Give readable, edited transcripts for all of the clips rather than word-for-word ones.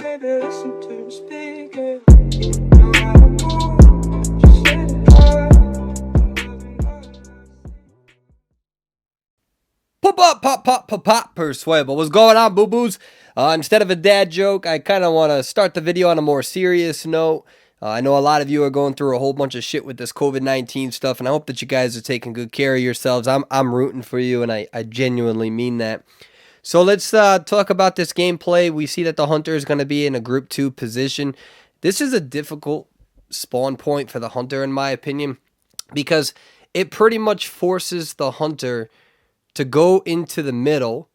baby, listen to me speaking. No matter what, just let it go. Pop, persuadable. What's going on, boo-boos? Instead of a dad joke, I kind of want to start the video on a more serious note. I know a lot of you are going through a whole bunch of shit with this COVID-19 stuff, and I hope that you guys are taking good care of yourselves. I'm rooting for you, and I genuinely mean that. So let's talk about this gameplay. We see that the hunter is going to be in a group 2 position. This is a difficult spawn point for the hunter, in my opinion, because it pretty much forces the hunter to go into the middle,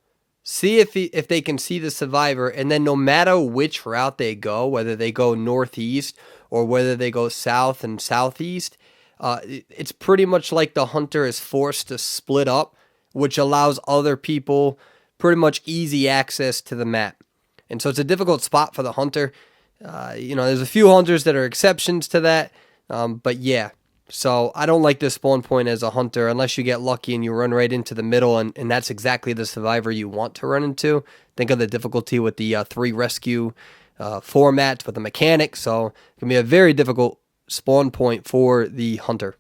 see if they can see the survivor, and then no matter which route they go, whether they go northeast or whether they go south and southeast, it's pretty much like the hunter is forced to split up, which allows other people pretty much easy access to the map. And so it's a difficult spot for the hunter. There's a few hunters that are exceptions to that, but yeah. So I don't like this spawn point as a hunter unless you get lucky and you run right into the middle, and that's exactly the survivor you want to run into. Think of the difficulty with the 3 rescue format with the mechanic, so it can be a very difficult spawn point for the hunter.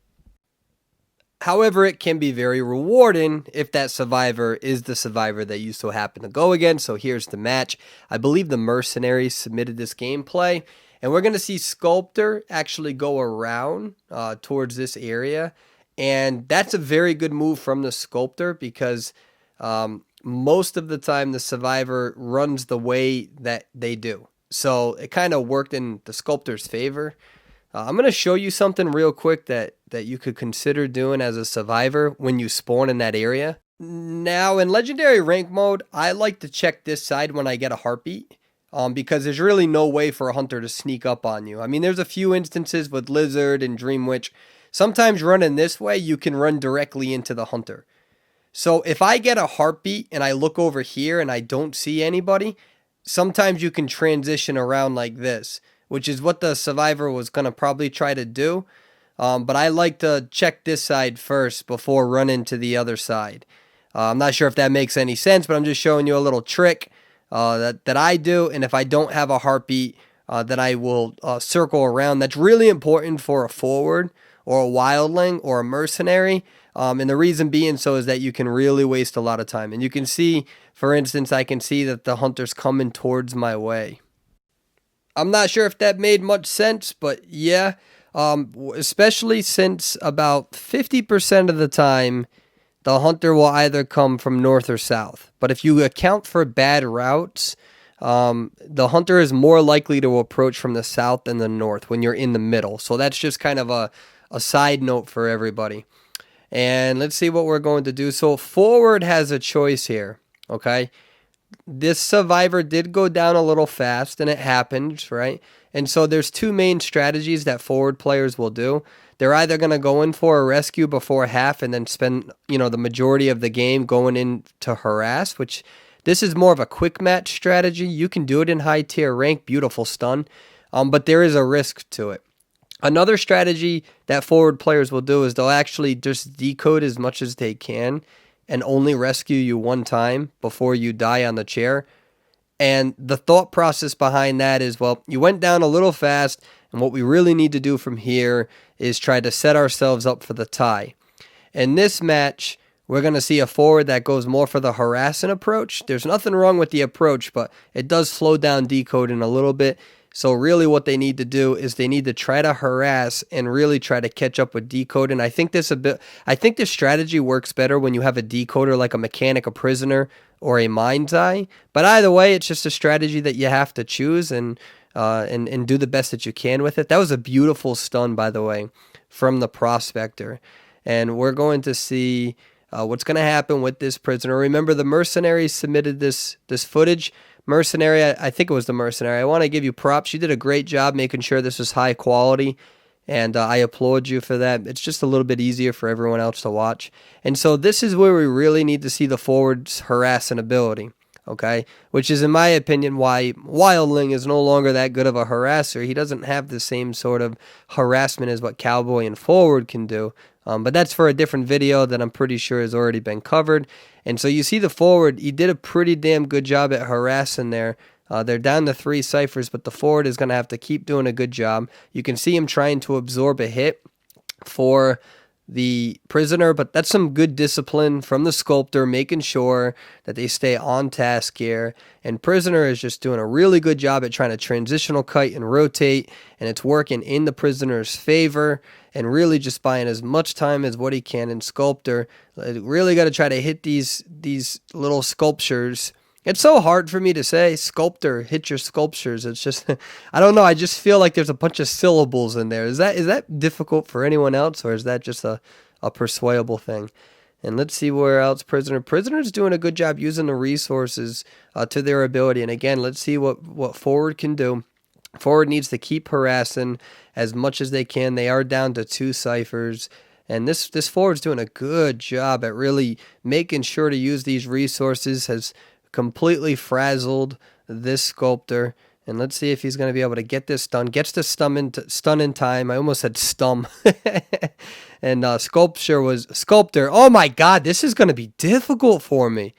However, it can be very rewarding if that survivor is the survivor that you so happen to go against. So here's the match. I believe the mercenaries submitted this gameplay. And we're going to see Sculptor actually go around towards this area. And that's a very good move from the Sculptor because most of the time the survivor runs the way that they do. So it kind of worked in the Sculptor's favor. I'm going to show you something real quick that you could consider doing as a survivor when you spawn in that area. Now, in Legendary Rank mode, I like to check this side when I get a heartbeat. Because there's really no way for a hunter to sneak up on you. I mean, there's a few instances with Lizard and Dream Witch. Sometimes running this way, you can run directly into the hunter. So if I get a heartbeat and I look over here and I don't see anybody, sometimes you can transition around like this, which is what the survivor was going to probably try to do. But I like to check this side first before running to the other side. I'm not sure if that makes any sense, but I'm just showing you a little trick that I do, and if I don't have a heartbeat, then I will circle around. That's really important for a forward or a wildling or a mercenary, and the reason being so is that you can really waste a lot of time. And you can see, for instance, I can see that the hunter's coming towards my way. I'm not sure if that made much sense, but yeah, especially since about 50% of the time, the hunter will either come from north or south. But if you account for bad routes, the hunter is more likely to approach from the south than the north when you're in the middle. So that's just kind of a side note for everybody. And let's see what we're going to do. So forward has a choice here, okay? This survivor did go down a little fast, and it happens, right? And so there's 2 main strategies that forward players will do. They're either going to go in for a rescue before half and then spend, the majority of the game going in to harass, which this is more of a quick match strategy. You can do it in high tier rank, beautiful stun, but there is a risk to it. Another strategy that forward players will do is they'll actually just decode as much as they can and only rescue you one time before you die on the chair. And the thought process behind that is, well, you went down a little fast, and what we really need to do from here is try to set ourselves up for the tie. In this match, we're going to see a forward that goes more for the harassing approach. There's nothing wrong with the approach, but it does slow down decoding a little bit. So really what they need to do is they need to try to harass and really try to catch up with decoding. I think this strategy works better when you have a decoder like a mechanic, a prisoner, or a mind's eye. But either way, it's just a strategy that you have to choose and do the best that you can with it. That was a beautiful stun, by the way, from the prospector. And we're going to see what's going to happen with this prisoner. Remember, the mercenaries submitted this footage. Mercenary, I think it was the mercenary. I want to give you props. You did a great job making sure this was high quality, and I applaud you for that. It's just a little bit easier for everyone else to watch. And so this is where we really need to see the forward's harassing ability, okay? Which is, in my opinion, why Wildling is no longer that good of a harasser. He doesn't have the same sort of harassment as what Cowboy and Forward can do. But that's for a different video that I'm pretty sure has already been covered. And so you see the Forward, he did a pretty damn good job at harassing there. They're down to 3 ciphers, but the forward is going to have to keep doing a good job. You can see him trying to absorb a hit for the prisoner, but that's some good discipline from the sculptor, making sure that they stay on task here. And prisoner is just doing a really good job at trying to transitional kite and rotate, and it's working in the prisoner's favor, and really just buying as much time as what he can. And sculptor really got to try to hit these little sculptures. It's so hard for me to say, sculptor, hit your sculptures. It's just, I don't know. I just feel like there's a bunch of syllables in there. Is that difficult for anyone else, or is that just a persuadable thing? And let's see where else Prisoner's doing a good job using the resources to their ability. And again, let's see what forward can do. Forward needs to keep harassing as much as they can. They are down to 2 ciphers. And this forward's doing a good job at really making sure to use these resources. Has completely frazzled this sculptor, and let's see if he's going to be able to get this done. Gets the stun in time. I almost said stum. And sculptor. Oh my god, this is going to be difficult for me.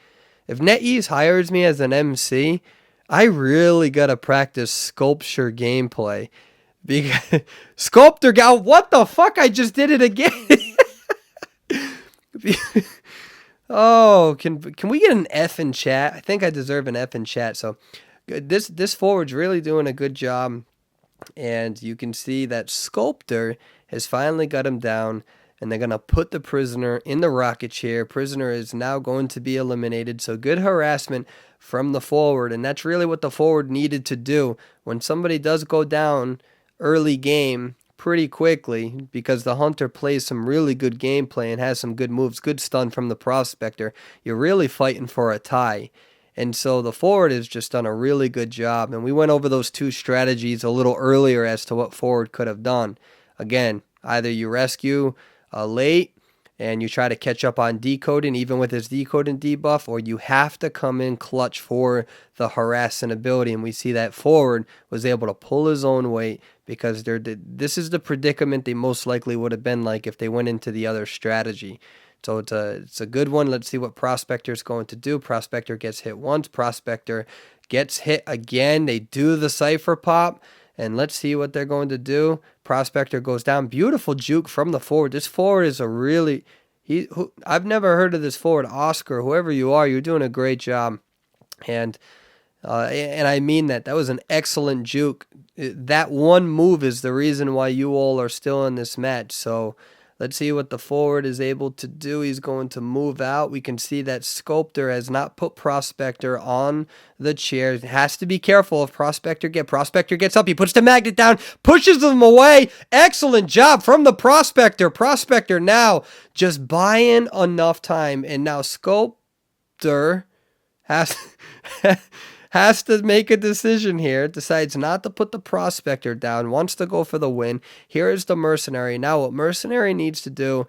If NetEase hires me as an MC, I really got to practice sculpture gameplay. Because sculptor guy, what the fuck? I just did it again. Oh, can we get an F in chat? I think I deserve an F in chat. So this forward's really doing a good job. And you can see that sculptor has finally got him down. And they're going to put the prisoner in the rocket chair. Prisoner is now going to be eliminated. So good harassment from the forward. And that's really what the forward needed to do. When somebody does go down early game pretty quickly, because the hunter plays some really good gameplay and has some good moves, good stun from the prospector, you're really fighting for a tie. And so the forward has just done a really good job. And we went over those 2 strategies a little earlier as to what forward could have done. Again, either you rescue late and you try to catch up on decoding, even with his decoding debuff, or you have to come in clutch for the harassing ability. And we see that forward was able to pull his own weight, because this is the predicament they most likely would have been like if they went into the other strategy. So it's a good one. Let's see what Prospector is going to do. Prospector gets hit once. Prospector gets hit again. They do the cipher pop. And let's see what they're going to do. Prospector goes down. Beautiful juke from the forward. This forward is a really... I've never heard of this forward. Oscar, whoever you are, you're doing a great job. And I mean that. That was an excellent juke. That one move is the reason why you all are still in this match. So let's see what the forward is able to do. He's going to move out. We can see that Sculptor has not put Prospector on the chair. Has to be careful if Prospector gets up. He puts the magnet down, pushes them away. Excellent job from the Prospector. Prospector now just buying enough time. And now Sculptor has to make a decision here. Decides not to put the Prospector down. Wants to go for the win. Here is the Mercenary. Now what Mercenary needs to do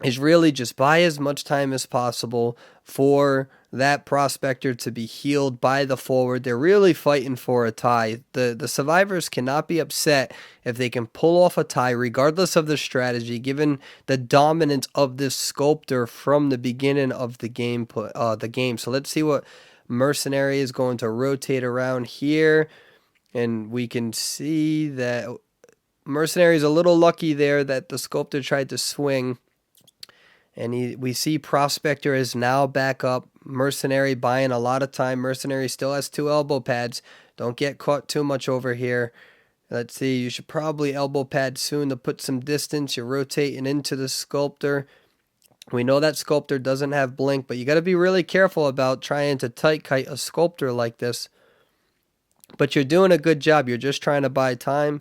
is really just buy as much time as possible for that Prospector to be healed by the forward. They're really fighting for a tie. The survivors cannot be upset if they can pull off a tie regardless of the strategy, given the dominance of this Sculptor from the beginning of the game. So let's see what Mercenary is going to rotate around here, and we can see that Mercenary is a little lucky there that the Sculptor tried to swing, and we see Prospector is now back up. Mercenary buying a lot of time. Mercenary still has 2 elbow pads. Don't get caught too much over here. Let's see, you should probably elbow pad soon to put some distance. You're rotating into the Sculptor. We know that Sculptor doesn't have blink, but you got to be really careful about trying to tight kite a Sculptor like this. But you're doing a good job. You're just trying to buy time.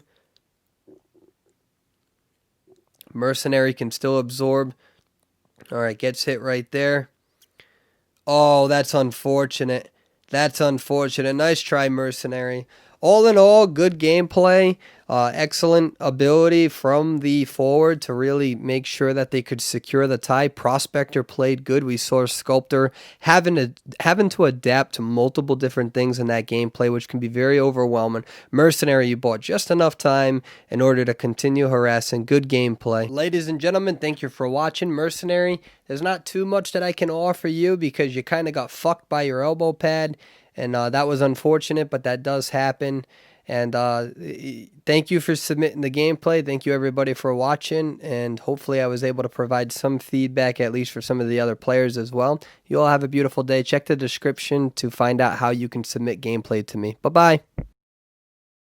Mercenary can still absorb. All right, gets hit right there. Oh, that's unfortunate. That's unfortunate. Nice try, Mercenary. All in all, good gameplay. Excellent ability from the forward to really make sure that they could secure the tie. Prospector played good. We saw Sculptor having to adapt to multiple different things in that gameplay, which can be very overwhelming. Mercenary, you bought just enough time in order to continue harassing. Good gameplay. Ladies and gentlemen, thank you for watching. Mercenary, there's not too much that I can offer you because you kind of got fucked by your elbow pad. and that was unfortunate, but that does happen. And thank you for submitting the gameplay. Thank you everybody for watching, and hopefully I was able to provide some feedback, at least for some of the other players as well. You all have a beautiful day. Check the description to find out how you can submit gameplay to me. Bye-bye.